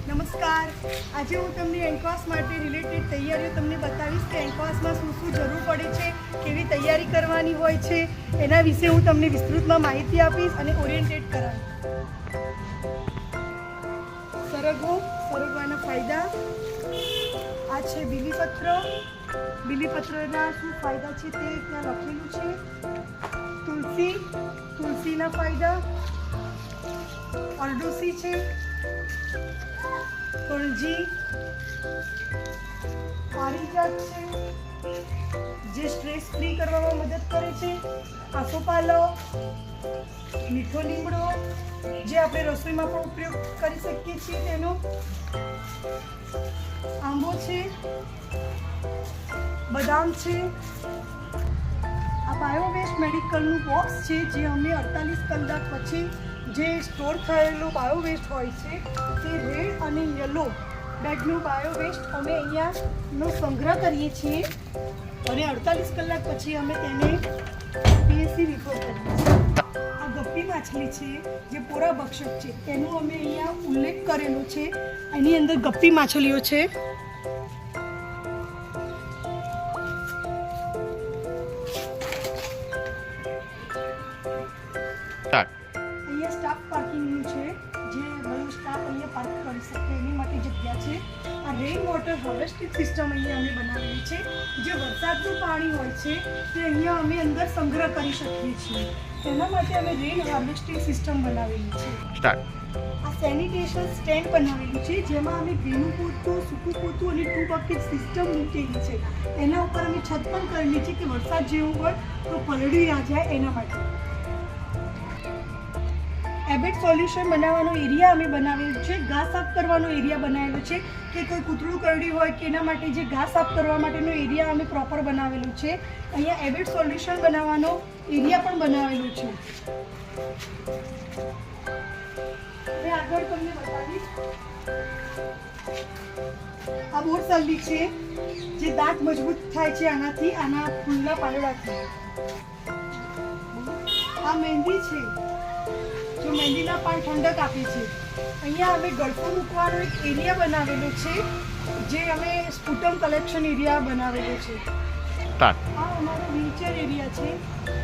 નમસ્કાર, આજે હું તમને એનકોસ માટે રિલેટેડ તૈયારીઓ તમને બતાવીશ કે એનકોસમાં શું શું જરૂર પડે છે, કેવી તૈયારી કરવાની હોય છે, એના વિશે હું તમને વિસ્તૃતમાં માહિતી આપીશ અને ઓરિએન્ટેડ કરાવીશ. સરગવાના ફાયદા. આ છે બીલીપત્ર. બીલીપત્રના શું ફાયદા છે તે ત્યાં લખેલું છે. તુલસીના ફાયદા. અરડુસી છે, તુલજી, પારિજાત છે જે સ્ટ્રેસ ફ્રી કરવામાં મદદ કરે છે. આસોપાલવ, મીઠો લીમડો જે આપણે રસોઈમાં પણ ઉપયોગ કરી શકીએ છીએ તેનો. આંબો છે, બદામ છે. આ બાયોવેસ્ટ મેડિકલનું બોક્સ છે જે અમે 48 કલાક પછી જે સ્ટોર થયેલો બાયોવેસ્ટ હોય છે તે રેડ અને યલો બેગનું બાયોવેસ્ટ અમે અહીંયાનો સંગ્રહ કરીએ છીએ અને 48 કલાક પછી અમે તેને પીએસસી રિપોર્ટ કરીએ છીએ. આ ગપ્પી માછલી છે જે પોરાભક્ષક છે તેનો અમે અહીંયા ઉલ્લેખ કરેલો છે. એની અંદર ગપ્પી માછલીઓ છે. અહીંયા સ્ટાફ પાર્કિંગનું છે જે બધો સ્ટાફ અહીંયા પાર્ક કરી શકે એની માટે જગ્યા છે. આ રેઇન વોટર હાર્વેસ્ટિંગ સિસ્ટમ અહીંયા અમે બનાવેલી છે. જે વરસાદનું પાણી હોય છે તે અહીંયા અમે અંદર સંગ્રહ કરી શકીએ છીએ. તેના માટે અમે રેઇન હાર્વેસ્ટિંગ સિસ્ટમ બનાવેલી છે. આ સેનિટેશન સ્ટેન્ડ બનાવેલું છે જેમાં અમે ભીનું પોતું, સૂકું પોતું અને 2 બકેટ સિસ્ટમ મૂકેલી છે. એના ઉપર અમે છત પણ કરેલી છે કે વરસાદ જેવું હોય તો પલળી ના જાય એના માટે. હેબિટ સોલ્યુશન બનાવવાનો એરિયા અમે બનાવેલો છે. ઘાસ સાફ કરવાનો એરિયા બનાવેલો છે કે કોઈ કૂતરું કરડ્યું હોય કે એના માટે જે ઘાસ સાફ કરવા માટેનો એરિયા અમે પ્રોપર બનાવેલું છે. અહીંયા હેબિટ સોલ્યુશન બનાવવાનો એરિયા પણ બનાવેલો છે. હવે આગળ તમને બતાવીશ. આ બોરસલ્લી છે જે દાંત મજબૂત થાય છે આનાથી, આના ફૂલના પાંદડાથી. આ મહેંદી છે જો મહેંદીના પાન ઠંડક આપે છે. અહીંયા અમે ગળફો મૂકવાનો એક એરિયા બનાવેલો છે જે અમે સ્પુટમ કલેક્શન એરિયા બનાવેલો છે. આ અમારો વ્હીલચેર એરિયા છે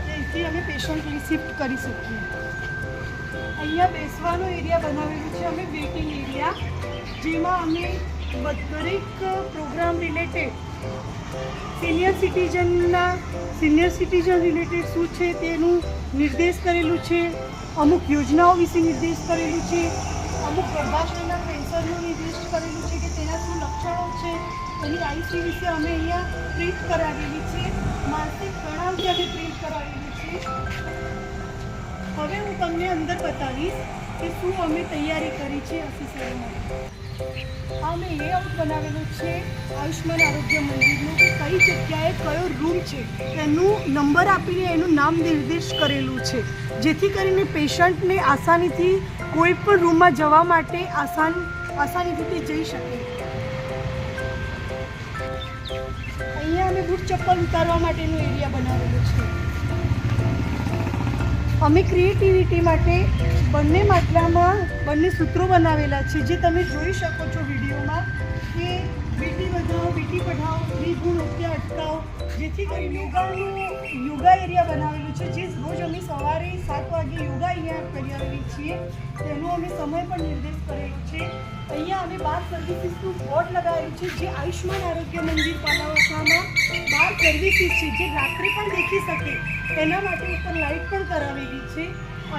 જેથી અમે પેશન્ટલી શિફ્ટ કરી શકીએ. અહીંયા બેસવાનો એરિયા બનાવેલો છે અમે વેઇટિંગ એરિયા જેમાં અમે દરેક program related senior citizen related શું છે તેનું નિર્દેશ કરેલું છે. અમુક યોજનાઓ વિશે નિર્દેશ કરેલું છે. અમુક ગર્ભાશયના કેન્સરનું નિર્દેશ કરેલું છે કે તેના શું લક્ષણો છે. એની આઈસી વિશે અમે અહીંયા પ્રિન્ટ કરાવેલી છે. માનસિક તણાવ અમે પ્રિન્ટ કરાવેલી છે. હવે હું તમને અંદર બતાવીશ કે શું અમે તૈયારી કરી છે અસીસરો માટે. આ મેં લેઆઉટ બનાવેલું છે આયુષ્માન આરોગ્ય મંદિરનું કે કઈ જગ્યાએ કયો રૂમ છે એનું નંબર આપીને એનું નામ નિર્દેશ કરેલું છે જેથી કરીને પેશન્ટને આસાનીથી કોઈ પણ રૂમમાં જવા માટે આસાનીથી જઈ શકે. અહીંયા અમે બૂટ ચપ્પલ ઉતારવા માટેનો એરિયા બનાવેલો છે. અમે ક્રિએટિવિટી માટે બંને માટલામાં બંને સૂત્રો બનાવેલા છે જે તમે જોઈ શકો છો વિડીયોમાં કે બેટી બચાવો બેટી પઢાઓ, સ્ત્રી હત્યા અટકાવો. જેથી કરીને યોગા એરિયા બનાવેલું છે જે રોજ અમે સવારે 7 વાગે યોગા અહીંયા કરી આવેલી છીએ. તેનો અમે સમય પણ નિર્દેશ કરેલો છે. અહીંયા અમે 12 સર્વિસીસનું બોર્ડ લગાવેલું છે જે આયુષ્માન આરોગ્ય મંદિર પાલાવાસામાં 12 સર્વિસીસ છે જે રાત્રે પણ દેખી શકે એના માટે ઉપર લાઇટ પણ કરાવેલી છે.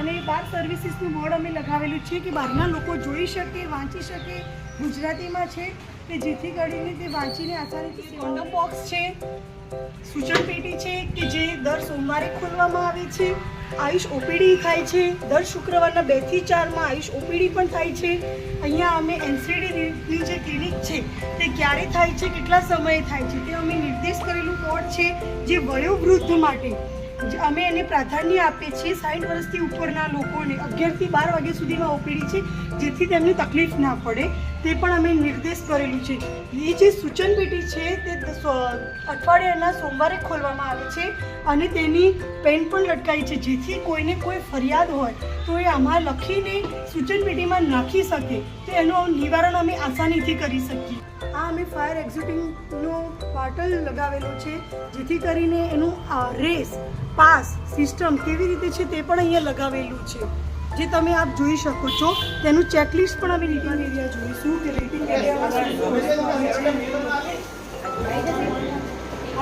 અને 12 સર્વિસીસનું બોર્ડ અમે લગાવેલું છે કે બહારના લોકો જોઈ શકે, વાંચી શકે. ગુજરાતીમાં છે કે જેથી કરીને તે વાંચીને આસાનીથી. કોન્ડમ બોક્સ છે, સૂચન પેટી છે કે જે દર સોમવારે ખોલવામાં આવે છે. આયુષ ઓપીડી થાય છે દર શુક્રવારના 2 થી 4માં આયુષ ઓપીડી પણ થાય છે. અહીંયા અમે એનસીડીની જે ક્લિનિક છે તે ક્યારે થાય છે, કેટલા સમયે થાય છે તે અમે નિર્દેશ કરેલું બોર્ડ છે જે વયોવૃદ્ધ માટે અમે એને પ્રાધાન્ય આપીએ છીએ. 60 વર્ષથી ઉપરના લોકોને 11 થી 12 વાગ્યા સુધીમાં ઓપીડી છે જેથી તેમને તકલીફ ના પડે તે પણ અમે નિર્દેશ કરેલું છે. એ જે સૂચન પેટી છે તે અઠવાડિયાના સોમવારે ખોલવામાં આવે છે અને તેની પેન પણ લટકાવી છે જેથી કોઈને કોઈ ફરિયાદ હોય તો એ આમાં લખીને સૂચન પેટીમાં નાખી શકે તો એનું નિવારણ અમે આસાનીથી કરી શકીએ. આ અમે ફાયર એક્ઝિટિંગનો બોટલ લગાવેલો છે જેથી કરીને એનું રેસ પાસ સિસ્ટમ કેવી રીતે છે તે પણ અહીંયા લગાવેલું છે, જે તમે આપ જોઈ શકો છો. તેનું ચેકલિસ્ટ પણ અમે રેટિંગ એરિયા જોઈશું કે રેટિંગ એરિયામાં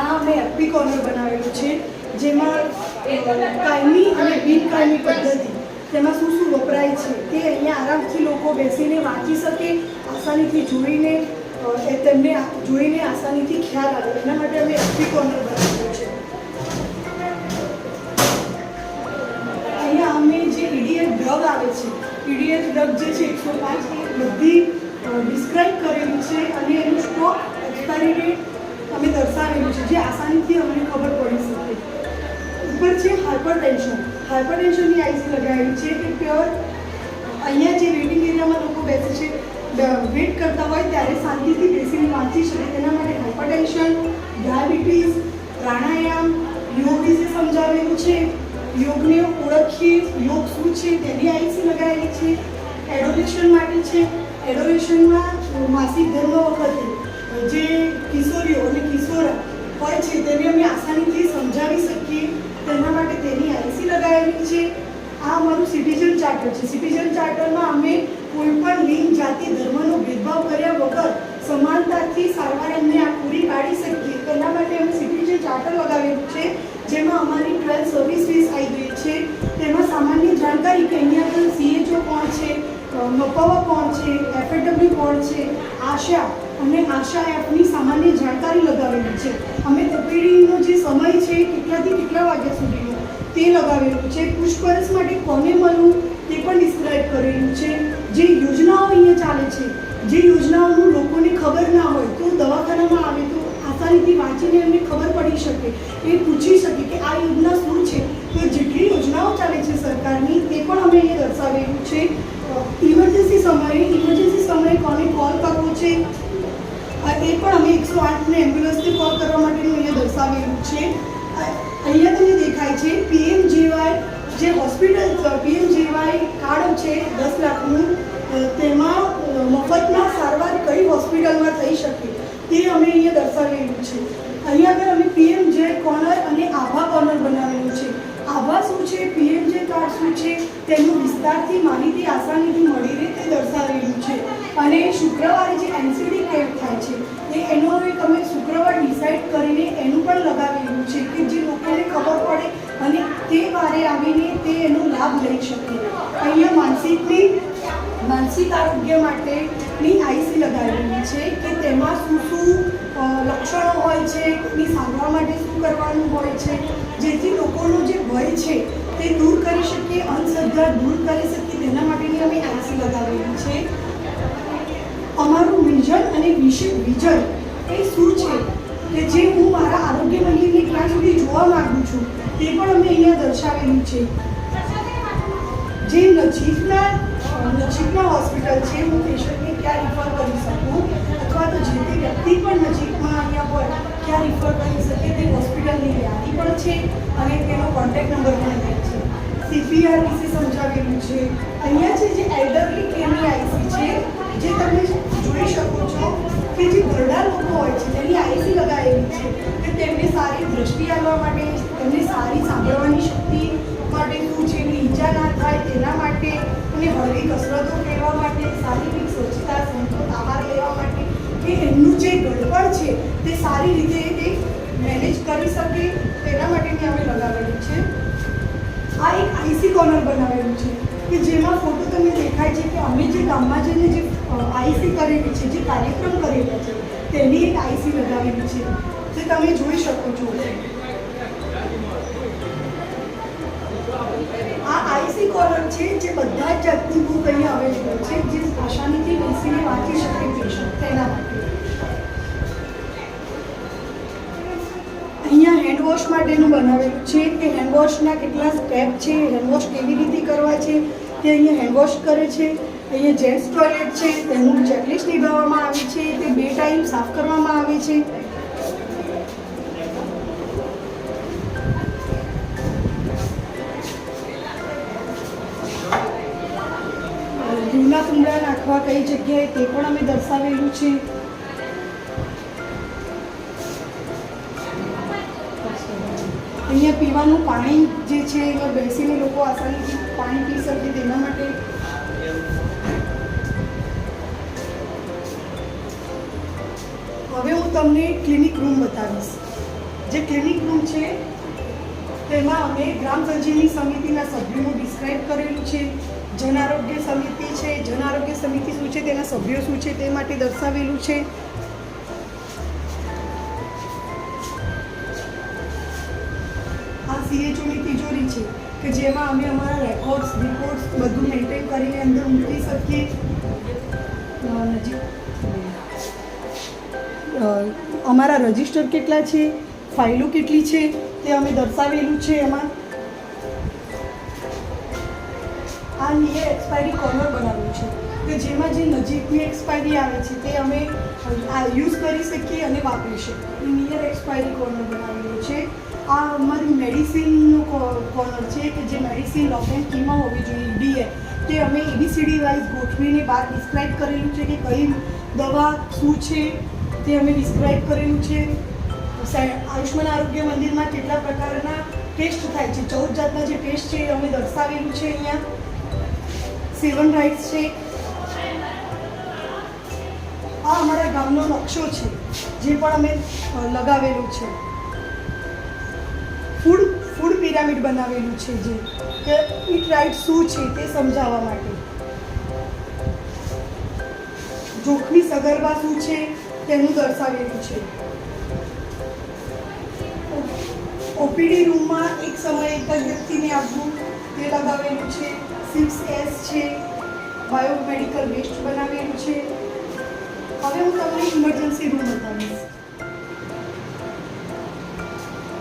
આ અમે એપી કોર્નર બનાવેલું છે જેમાં કાયમી અને બિનકાયમી પદ્ધતિ તેમાં શું શું વપરાય છે તે અહીંયા આરામથી લોકો બેસીને વાંચી શકે, આસાનીથી જોઈને તેમને જોઈને આસાનીથી ખ્યાલ આવે એના માટે અમે એપી કોર્નર બનાવેલું છે. અહીંયા અમે જે ઈડીએફ ડ્રગ આવે છે, ઈડીએફ ડ્રગ જે છે 105 એ બધી ડિસ્ક્રાઇબ કરેલું છે અને એનું સ્ટોક એક્સપાયરી ડેટ અમે દર્શાવેલું છે જે આસાનીથી અમને ખબર પડી શકે. ઉપર છે હાઇપરટેન્શનની આઈસી લગાવેલી છે કે પ્યોર અહીંયા જે વેઇટિંગ એરિયામાં લોકો બેસે છે વેઇટ કરતા હોય ત્યારે શાંતિથી બેસીને વાંચી શકે તેના માટે હાઇપરટેન્શન, ડાયાબિટીસ, પ્રાણાયામ, યોગ વિશે સમજાવેલું છે. યોગને ઓળખીએ, યોગ શું છે તેની આઈસી લગાવેલી છે. એડોલેશન માટે છે, એડોલેશનમાં માસિક ધર્મ વખતે જે કિશોરીઓ અને કિશોરા હોય છે તેને અમે આસાનીથી સમજાવી શકીએ તેના માટે તેની આઈસી લગાવેલી છે. આ અમારું સિટીઝન ચાર્ટર છે. સિટીઝન ચાર્ટરમાં અમે કોઈ પણ લિંગ, જાતિ, ધર્મનો ભેદભાવ કર્યા વગર સમાનતાથી સારવાર એમને પૂરી પાડી શકીએ તેના માટે અમે સિટીઝન ચાર્ટર લગાવેલું છે જેમાં અમારી 12 સર્વિસ ફીસ આવી ગઈ છે. તેમાં સામાન્ય જાણકારી કે અહીંયા આગળ CHO કોણ છે, મપાવા કોણ છે, FAW કોણ છે, આશા અને આશા એપની સામાન્ય જાણકારી લગાવેલી છે. અમે ઓપીડીનો જે સમય છે કેટલાથી કેટલા વાગ્યા સુધીનો તે લગાવેલું છે. પૂછપરછ માટે કોને મળવું તે પણ ડિસ્ક્રાઇબ કરેલું છે. જે યોજનાઓ અહીંયા ચાલે છે, જે યોજનાઓનું લોકોને ખબર ના હોય તો દવાખાનામાં આવે તો આસાનીથી વાંચીને એમને ખબર પડી શકે, એ પૂછી શકે કે આ યોજના શું છે. તો જેટલી યોજનાઓ ચાલે છે સરકારની તે પણ અમે અહીંયા દર્શાવેલું છે. ઇમરજન્સી સમયે કોને કોલ કરવો છે એ પણ અમે 108ને એમ્બ્યુલન્સને કોલ કરવા માટેનું અહીંયા દર્શાવેલું છે. અહીંયા તમને દેખાય છે PMJY જે હોસ્પિટલ PMJY કાર્ડ છે 10 લાખનું, તેમાં મફતમાં સારવાર કઈ હોસ્પિટલમાં થઈ શકે તે અમે અહીંયા દર્શાવેલું છે. અહીંયા આગળ અમે PMJ કોર્નર અને આભા કોર્નર બનાવેલું છે. આભા શું છે, PMJ કાર્ડ શું છે તેનું વિસ્તારથી માહિતી આસાનીથી મળી રહે તે દર્શાવેલું છે. અને શુક્રવારે જે NCD કેમ્પ થાય છે એનો તમે શુક્રવાર ડિસાઇડ કરીને એનું પણ લગાવેલું છે કે જે લોકોને ખબર પડે અને તે વારે આવીને તે એનો લાભ લઈ શકે. અહીંયા માનસિક આરોગ્ય માટેની આઈસી લગાવેલી છે કે તેમાં શું શું લક્ષણો હોય છે, એની સારવાર માટે શું કરવાનું હોય છે જેથી લોકોનો જે ભય છે તે દૂર કરી શકીએ, અંધશ્રદ્ધા દૂર કરી શકીએ તેના માટેની અમે આઈસી લગાવેલી છે. અમારું વિઝન અને વિઝન એ શું છે કે જે હું મારા આરોગ્ય મંદિરને ક્યાં સુધી જોવા માગું છું તે પણ અમે અહીંયા દર્શાવેલું છે. જે નજીકના હોસ્પિટલ છે હું પેશન્ટને ક્યાં રિફર કરી શકું અથવા તો જે તે વ્યક્તિ પણ નજીકમાં અહીંયા હોય ક્યાં રિફર કરી શકે તે હોસ્પિટલની યાદી પણ છે અને તેનો કોન્ટેક્ટ નંબર પણ અહીંયા છે. CPR વિશે સમજાવેલું છે. અહીંયા છે જે એલ્ડરલી કેરની આઈસી છે જે તમે જોઈ શકો છો કે જે ઘરડા લોકો હોય છે તેની આઈસી લગાવેલી છે કે તેમને સારી દ્રષ્ટિ આવવા માટે, તેમને સારી સાંભળવાની શક્તિ માટે શું છે, એની ઈજા ના થાય તેના માટે અને હળવી કસરતો કરવા માટે, શારીરિક સ્વચ્છતા, સંતુલિત આહાર લેવા માટે કે એમનું જે ગડબડ છે તે સારી રીતે તે મેનેજ કરી શકે તેના માટેની અમે લગાવેલી છે. આ એક આઈસી કોર્નર બનાવેલું છે કે જેમાં ફોટો તમને દેખાય છે કે અમે જે ગામમાં જઈને જે આઈસી કરેલી છે, જે કાર્યક્રમ કરેલા છે તેની એક આઈસી લગાવેલી છે જે તમે જોઈ શકો છો. આ આઈસી કોર્નર છે જે બધા જ જાતની બુક અહીંયા અવેલેબલ છે જે આસાનીથી બેસીને વાંચી શકે પેશન્ટ તેના માટે. અહીંયા હેન્ડવોશ માટેનું બનાવેલું છે કે હેન્ડવોશના કેટલા સ્ટેપ છે, હેન્ડવોશ કેવી રીતે કરવા છે તે અહીંયા હેન્ડવોશ કરે છે. અહીંયા જેન્ટ્સ ટોયલેટ છે તેનું ચેકલિસ્ટ નિભાવવામાં આવે છે, તે 2 ટાઈમ સાફ કરવામાં આવે છે. ઘીના કુંડા નાખવા કઈ જગ્યાએ તે પણ અમે દર્શાવેલું છે. અહીંયા પીવાનું પાણી જે છે એમાં બેસીને લોકો આસાનીથી પાણી પી શકે તેના માટે. હવે હું તમને ક્લિનિક રૂમ બતાવીશ. જે ક્લિનિક રૂમ છે તેમાં અમે ગ્રામ સંજીવની સમિતિના સભ્યોનું ડિસ્ક્રાઇબ કરેલું છે. જન આરોગ્ય સમિતિ છે, જન આરોગ્ય સમિતિ શું છે, તેના સભ્યો શું છે તે માટે દર્શાવેલું છે. આ CHOની તિજોરી છે કે જેમાં અમે અમારા રેકોર્ડ્સ રિપોર્ટ્સ બધું મેન્ટેન કરીને અંદર મૂકી શકીએ. અમારા રજિસ્ટર કેટલા છે, ફાઇલો કેટલી છે તે અમે દર્શાવેલું છે. એમાં આ નિયર એક્સપાયરી કોર્નર બનાવ્યું છે કે જેમાં જે નજીકની એક્સપાયરી આવે છે તે અમે યુઝ કરી શકીએ અને વાપરી શકીએ. નિયર એક્સપાયરી કોર્નર બનાવેલું છે. આ અમારી મેડિસિનનું કોર્નર છે કે જે મેડિસિન લોક એન્ડ કીમાં હોવી જોઈએ DA તે અમે ABCD વાઇઝ ગોઠવીને બહાર ડિસ્ક્રાઇબ કરેલું છે કે કઈ દવા શું છે તે અમે ડિસ્ક્રાઇબ કરેલું છે. આયુષ્માન આરોગ્ય મંદિરમાં કેટલા પ્રકારના ટેસ્ટ થાય છે, 14 જાતના જે ટેસ્ટ છે એ અમે દર્શાવેલું છે. અહીંયા 7 રાઇટ્સ છે. આ અમારા ગામનો નકશો છે જે પણ અમે લગાવેલું છે. ફૂડ પિરામિડ બનાવેલું છે જે કે ઇટ રાઇટ શું છે તે સમજાવવા માટે. જોખમી સગર્ભા શું છે તેનું દર્શાવેલું છે. OPD રૂમમાં એક સમયે એક જ વ્યક્તિને આપવું તે લગાવેલું છે. 6S છે, બાયોમેડિકલ વેસ્ટ બનાવેલું છે. હવે હું તમને ઇમરજન્સી રૂમ બતાવીશ.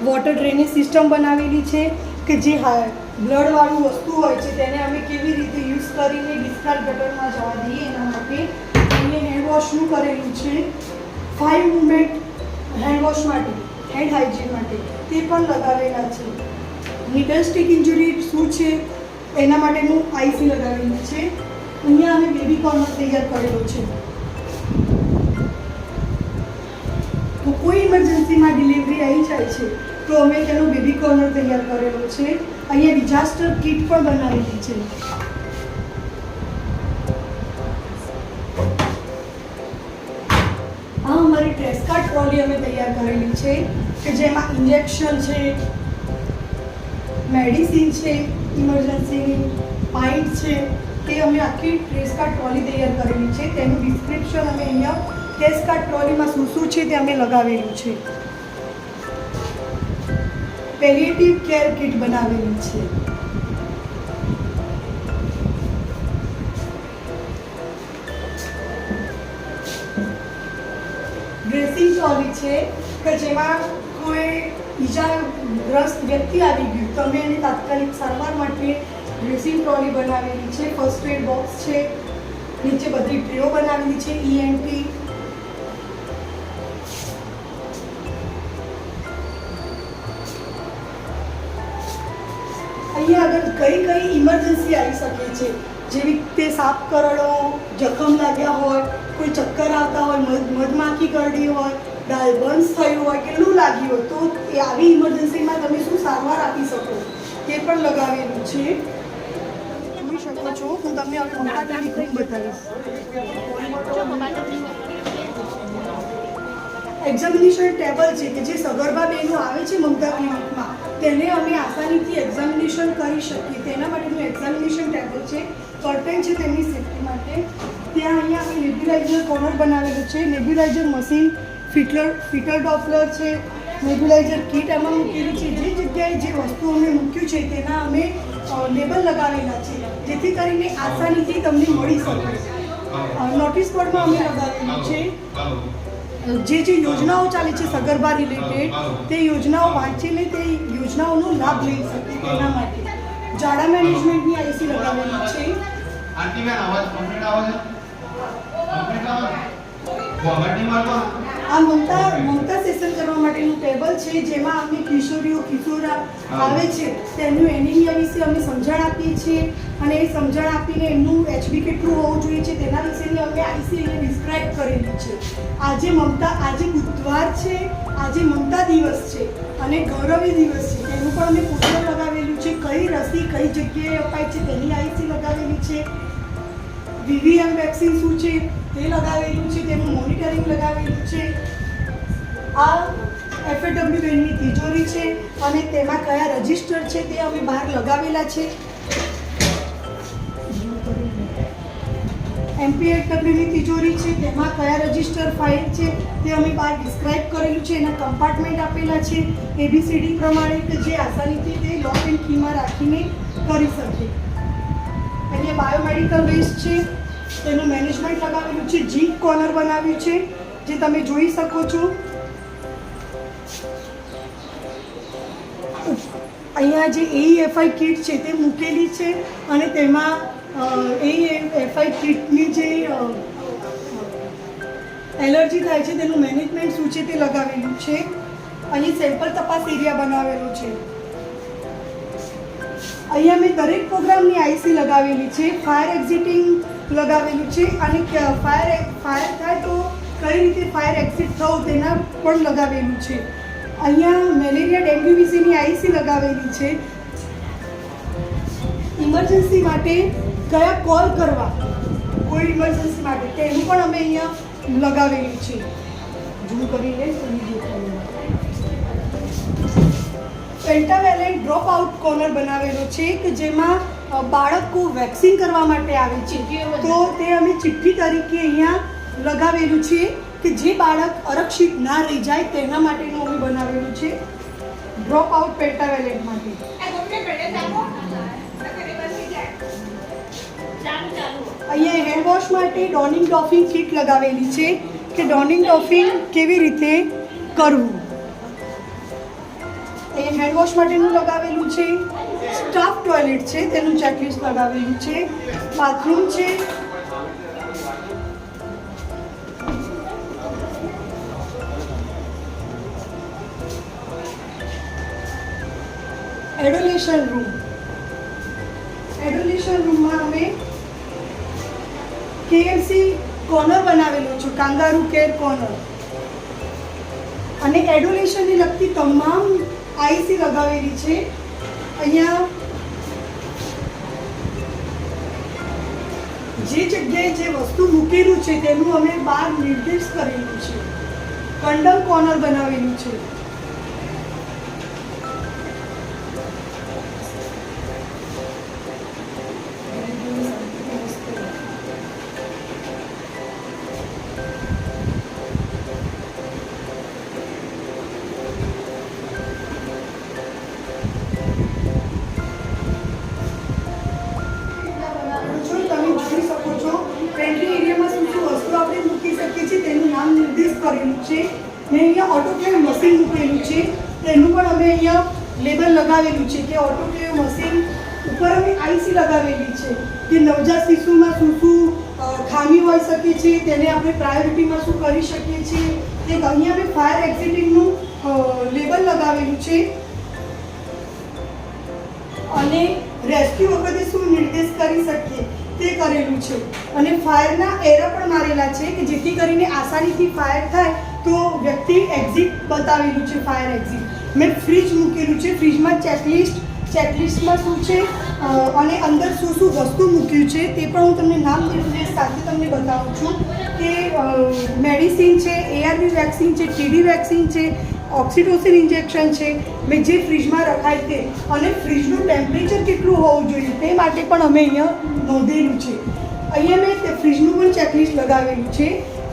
વોટર ડ્રેનેજ સિસ્ટમ બનાવેલી છે કે જે બ્લડવાળું વસ્તુ હોય છે તેને અમે કેવી રીતે યુઝ કરીને ડિસ્કાર્ડ ગટરમાં જવા દઈએ એના માટે. અહીંયા હેન્ડવોશનું કરેલું છે. 5 મૂવમેન્ટ હેન્ડવોશ માટે, હેન્ડ હાઇજીન માટે તે પણ લગાવેલા છે. નીડલ સ્ટિક ઇન્જરી શું છે એના માટેનું IC લગાવેલું છે. અહીંયા અમે બેબી કોર્નર તૈયાર કરેલો છે. તો કોઈ ઇમરજન્સીમાં ડિલિવરી આવી જાય છે તો અમે તેનો બેબી કોર્નર તૈયાર કરેલો છે. અહીંયા ડિઝાસ્ટર કિટ પણ બનાવેલી છે. આ અમારી ટ્રેસ્કા ટ્રોલી અમે તૈયાર કરેલી છે કે જેમાં ઇન્જેક્શન છે, મેડિસિન છે, ઇમરજન્સીની પાઇન્ટ છે તે અમે આખી ટ્રેસ્કા ટ્રોલી તૈયાર કરેલી છે. તેનું ડિસ્ક્રિપ્શન અમે અહીંયા ટ્રેસ્કા ટ્રોલીમાં શું શું છે તે અમે લગાવેલું છે. પેલિએટિવ કેર કિટ બનાવેલી છે. ડ્રેસિંગ ટ્રોલી છે કે જેમાં કોઈ ઈજાગ્રસ્ત વ્યક્તિ આવી ગયું તો અમે એને તાત્કાલિક સારવાર માટે ડ્રેસિંગ ટ્રોલી બનાવેલી છે. ફર્સ્ટ એડ બોક્સ છે. નીચે બધી ટ્રેઓ બનાવેલી છે. ENT અહીંયા આગળ કઈ ઇમરજન્સી આવી શકે છે જેવી રીતે સાપ કરડો, જખમ લાગ્યા હોય, કોઈ ચક્કર આવતા હોય, મધમાખી કરડી હોય, દાળ બંધ થયું હોય, કેટલું લાગ્યું હોય તો એ આવી ઇમરજન્સીમાં તમે શું સારવાર આપી શકો તે પણ લગાવેલું છે. જોઈ શકો છો. હું તમને હવે મોટા ક્લિનિક રૂમ બતાવીશ. એક્ઝામિનેશન ટેબલ છે કે જે સગર્ભા બહેનો આવે છે મમતા ક્લિનિકમાં તેને અમે આસાનીથી એક્ઝામિનેશન કરી શકીએ તેના માટેનું એક્ઝામિનેશન ટેબલ છે. કર્ટેન છે તેમની સેફ્ટી માટે. ત્યાં અહીંયા અમે નેબ્યુલાઇઝર કોર્નર બનાવેલું છે. નેબ્યુલાઇઝર મશીન, ફિટર ડોપલર છે, નેબ્યુલાઇઝર કિટ એમાં મૂકેલી છે. જે જગ્યાએ જે વસ્તુ અમે મૂક્યું છે તેના અમે લેબલ લગાવેલા છે જેથી કરીને આસાનીથી તમને મળી શકે. નોટિસ બોર્ડમાં અમે લગાવેલું છે. જે યોજનાઓ ચાલે છે સગર્ભા રિલેટેડ તે યોજનાઓ વાંચીને તે યોજનાઓનો લાભ લઈ શકે તેના માટે. ઝાડા મેનેજમેન્ટની IC લગાવેલી છે. આ મમતા સેશન કરવા માટેનું ટેબલ છે, જેમાં અમને કિશોરીઓ કિશોરા આવે છે તેમનું એનિમિયા વિશે અમે સમજણ આપીએ છીએ, અને એ સમજણ આપીને એમનું HB કેટલું હોવું જોઈએ છે તેના વિશેની અમે આઈસી અહીંયા ડિસ્ક્રાઇબ કરેલી છે. આજે બુધવાર છે, આજે મમતા દિવસ છે અને ગૌરવી દિવસ છે, તેનું પણ અમે પોસ્ટર લગાવેલું છે. કઈ રસી કઈ જગ્યાએ અપાય છે તેની આઈસી લગાવેલી છે. VVM વેક્સિન શું છે તે લગાવેલું છે, તેનું મોનિટરિંગ લગાવેલું છે. આ FAW બેનની તિજોરી છે અને તેમાં કયા રજિસ્ટર છે તે અમે બહાર લગાવેલા છે. MPFWની તિજોરી છે, તેમાં કયા રજિસ્ટર ફાઇલ છે તે અમે બહાર ડિસ્ક્રાઇબ કરેલું છે. એના કમ્પાર્ટમેન્ટ આપેલા છે ABCD પ્રમાણે, કે જે આસાનીથી તે લોક એન્ડ કીમાં રાખીને કરી શકે. અહીંયા બાયોમેડિકલ વેસ્ટ છે, તેનું મેનેજમેન્ટ લગાવેલું છે. જીપ કોર્નર બનાવ્યું છે, જે તમે જોઈ શકો છો. અહીંયા જે AEFI કિટ છે તે મૂકેલી છે, અને તેમાં AEFI કિટની જે એલર્જી થાય છે તેનું મેનેજમેન્ટ શું છે તે લગાવેલું છે. અહીં સેમ્પલ તપાસ એરિયા બનાવેલો છે. અહીંયા મેં દરેક પ્રોગ્રામની આઈસી લગાવેલી છે. ફાયર એક્ઝિટિંગ લગાવેલું છે, અને ફાયર થાય તો કઈ રીતે ફાયર એક્ઝિટ થવું તેના પણ લગાવેલું છે. અહીંયા મેલેરિયા ડેન્ગ્યુ વિશેની આઈસી લગાવેલી છે. ઇમરજન્સી માટે કયા કોલ કરવા, કોઈ ઇમરજન્સી માટે તેનું પણ અમે અહીંયા લગાવેલું છે. ઝૂમ કરીને પેન્ટાવેલેન્ટ ડ્રોપ આઉટ કોર્નર બનાવેલો છે, કે જેમાં બાળકો વેક્સિન કરવા માટે આવે છે, તો તે અમે ચિઠ્ઠી તરીકે અહીંયા લગાવેલું છે, કે જે બાળક અરક્ષિત ના રહી જાય તેના માટેનું અમે બનાવેલું છે. ડ્રોપ આઉટ પેન્ટાવેલેન્ટ માટે. અહીંયા હેન્ડવોશ માટે ડોનિંગ ડોફિંગ કિટ લગાવેલી છે, કે ડોનિંગ ડોફિંગ કેવી રીતે કરવું. અહીંયા હેન્ડવોશ માટેનું લગાવેલું છે. સ્ટાફ ટોયલેટ છે, તેનું ચેકલિસ્ટ લગાવેલું છે. બાથરૂમ છે. એડોલેશન રૂમમાં અમે KFC કોર્નર બનાવેલું છે, કાંગારૂ કેર કોર્નર, અને એડોલેશનને લગતી તમામ આઈસી લગાવેલી છે. અહીંયા જે જગ્યાએ જે વસ્તુ મૂકેલું છે તેનું અમે બહાર નિર્દેશ કરેલું છે. કંડમ કોર્નર બનાવેલું છે. મેં અહીંયા ઓટોક્લેવ મશીન મૂકેલું છે, તેનું પણ અમે અહીંયા લેબલ લગાવેલું છે, કે ઓટોક્લેવ મશીન ઉપર અમે આઈસી લગાવેલી છે, કે નવજાત શિશુમાં શું ખામી હોઈ શકે છે, તેને આપણે પ્રાયોરિટીમાં શું કરી શકીએ છીએ. તે અહીંયા અમે ફાયર એક્ઝિટિંગનું લેબલ લગાવેલું છે, અને રેસ્ક્યુ વખતે શું નિર્દેશ કરી શકીએ તે કરેલું છે. અને ફાયરના એરા પણ મારેલા છે, કે જેથી કરીને આસાનીથી ફાયર થાય તો વ્યક્તિ એક્ઝિટ બતાવેલું છે, ફાયર એક્ઝિટ. મેં ફ્રીજ મૂકેલું છે, ફ્રીજમાં ચેકલિસ્ટમાં શું છે અને અંદર શું વસ્તુ મૂક્યું છે તે પણ હું તમને નામ નિર્દેશ સાથે તમને બતાવું છું. કે મેડિસિન છે, ARV વેક્સિન છે, TD વેક્સિન છે, ઓક્સિટોસિન ઇન્જેક્શન છે, મેં જે ફ્રીજમાં રખાય તે, અને ફ્રીજનું ટેમ્પરેચર કેટલું હોવું જોઈએ તે માટે પણ અમે અહીંયા નોંધેલું છે. અહીંયા મેં તે ફ્રીજનું પણ ચેકલિસ્ટ લગાવેલું છે.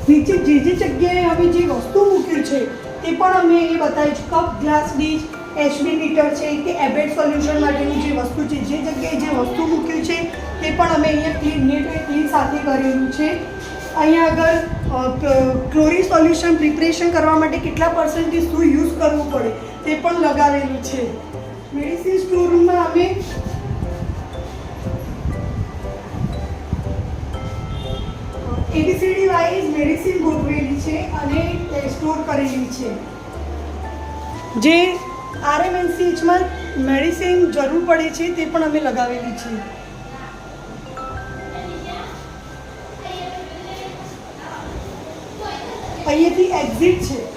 નીચે જે જગ્યાએ અમે જે વસ્તુ મૂક્યું છે તે પણ અમે એ બતાવી છે. Cup, glass, dish, HB meter છે, કે એબેટ સોલ્યુશન માટેની જે વસ્તુ છે, જે જગ્યાએ જે વસ્તુ મૂક્યું છે તે પણ અમે અહીંયા ક્લીન સાથે કરેલું છે. અહીંયા આગળ ક્લોરીન સોલ્યુશન પ્રિપરેશન કરવા માટે કેટલા પર્સન્ટેજ શું યુઝ કરવું પડે તે પણ લગાવેલું છે. મેડિસિન સ્ટોર રૂમમાં અમે ABCD વાઇઝ મેડિસિન ગોઠવેલી છે અને સ્ટોર કરેલી છે. જે RMNCHમાં મેડિસિન જરૂર પડે છે તે પણ અમે લગાવેલી છે. અહીંયાથી એક્ઝિટ છે.